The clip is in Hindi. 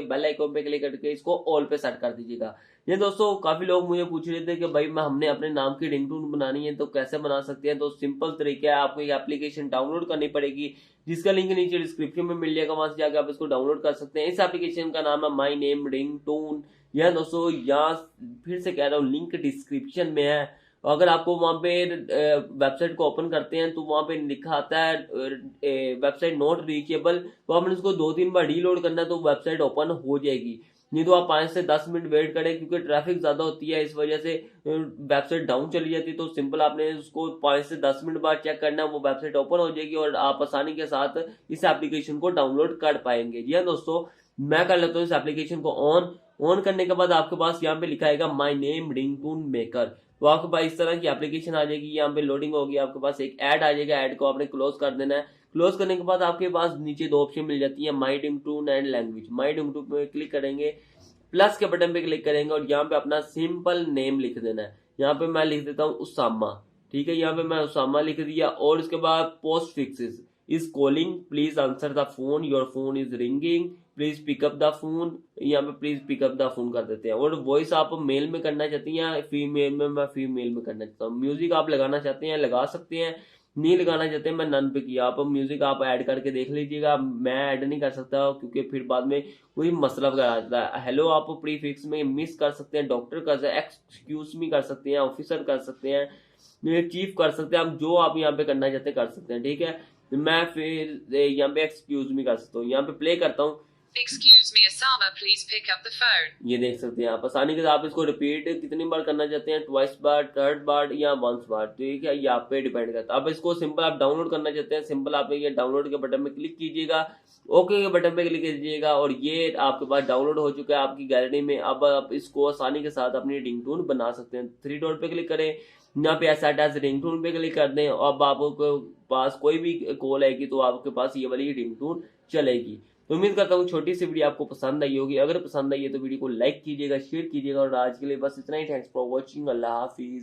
बेल आइकन पे क्लिक करके इसको ऑल पे सेट कर दीजिएगा। ये दोस्तों काफी लोग मुझे पूछ रहे थे कि भाई मैं हमने अपने नाम की रिंगटोन बनानी है तो कैसे बना सकते हैं। तो सिंपल तरीका है, आपको एक एप्लीकेशन डाउनलोड करनी पड़ेगी जिसका लिंक नीचे डिस्क्रिप्शन में मिल जाएगा, वहां से जाकर आप इसको डाउनलोड कर सकते हैं। इस एप्लीकेशन का नाम है माई नेम रिंगटोन। यह दोस्तों यहाँ फिर से कह रहा हूँ, लिंक डिस्क्रिप्शन में है। अगर आपको वहां पे वेबसाइट को ओपन करते हैं तो वहां पे लिखा आता है वेबसाइट नॉट रीचेबल, तो आपने उसको 2-3 बार रीलोड करना है तो वेबसाइट ओपन हो जाएगी। नहीं तो आप 5 से 10 मिनट वेट करें, क्योंकि ट्रैफिक ज्यादा होती है, इस वजह से वेबसाइट डाउन चली जाती है। तो सिंपल आपने उसको 5 से 10 मिनट बाद चेक करना है, वो वेबसाइट ओपन हो जाएगी और आप आसानी के साथ इस एप्लीकेशन को डाउनलोड कर पाएंगे। जी हाँ दोस्तों, मैं कर लेता हूँ इस एप्लीकेशन को ऑन करने के बाद आपके पास यहाँ पे लिखा आएगा माई नेम रिंगटोन मेकर। तो आपके पास इस तरह की एप्लीकेशन आ जाएगी, यहाँ पे लोडिंग होगी, आपके पास एक ऐड आ जाएगा, ऐड को आपने क्लोज कर देना है। क्लोज करने के बाद आपके पास नीचे 2 ऑप्शन मिल जाती है, my ringtone and language. My ringtone पे क्लिक करेंगे, प्लस के बटन पे क्लिक करेंगे और यहाँ पे अपना सिंपल नेम लिख देना है। यहाँ पे मैं लिख देता हूँ उसामा। ठीक है, यहाँ पे मैं उसामा लिख दिया और उसके बाद post fixes is calling, please answer the phone, your phone is ringing, please pick up the phone. यहाँ पे प्लीज पिकअप द फोन कर देते हैं। और वॉइस आप मेल में करना चाहती हैं फीमेल में, मैं फीमेल में करना चाहता हूँ। म्यूजिक आप लगाना चाहते हैं लगा सकते हैं, नहीं लगाना चाहते हैं मैं नन पे किया। आप म्यूजिक आप ऐड करके देख लीजिएगा, मैं ऐड नहीं कर सकता क्योंकि फिर बाद में कोई मसला वगैरह आता है। हेलो आप प्री फिक्स में मिस कर सकते हैं, डॉक्टर कर सकते हैं, एक्सक्यूज मी कर सकते हैं, ऑफिसर कर सकते हैं, चीफ कर सकते हैं। आप जो आप यहाँ पे करना चाहते हैं कर सकते हैं। ठीक है, मैं फिर यहाँ पे एक्सक्यूज मी कर सकता हूँ, यहाँ पे प्ले करता हूँ। Excuse me, Osama, please pick up the phone. ये देख सकते हैं आप आसानी के साथ। आप इसको रिपीट कितनी बार करना चाहते हैं, ट्वाइस बार, थर्ड बार या वंस बार, ठीक है, ये आप पे डिपेंड करता है। अब इसको सिंपल आप डाउनलोड करना चाहते हैं, सिंपल आप ये डाउनलोड के बटन पे क्लिक कीजिएगा, ओके के बटन पे क्लिक कीजिएगा और ये आपके पास डाउनलोड हो चुका है आपकी गैलरी में। अब आप इसको आसानी के साथ अपनी रिंगटोन बना सकते हैं। 3 डॉट पे क्लिक करें, यहाँ पे सेट एज रिंगटोन पे क्लिक कर दें। अब आपको पास कोई भी कॉल आएगी तो आपके पास ये वाली रिंगटोन चलेगी। तो उम्मीद करता हूँ छोटी सी वीडियो आपको पसंद आई होगी। अगर पसंद आई है तो वीडियो को लाइक कीजिएगा, शेयर कीजिएगा और आज के लिए बस इतना ही। थैंक्स फॉर वॉचिंग, अल्लाह हाफिज।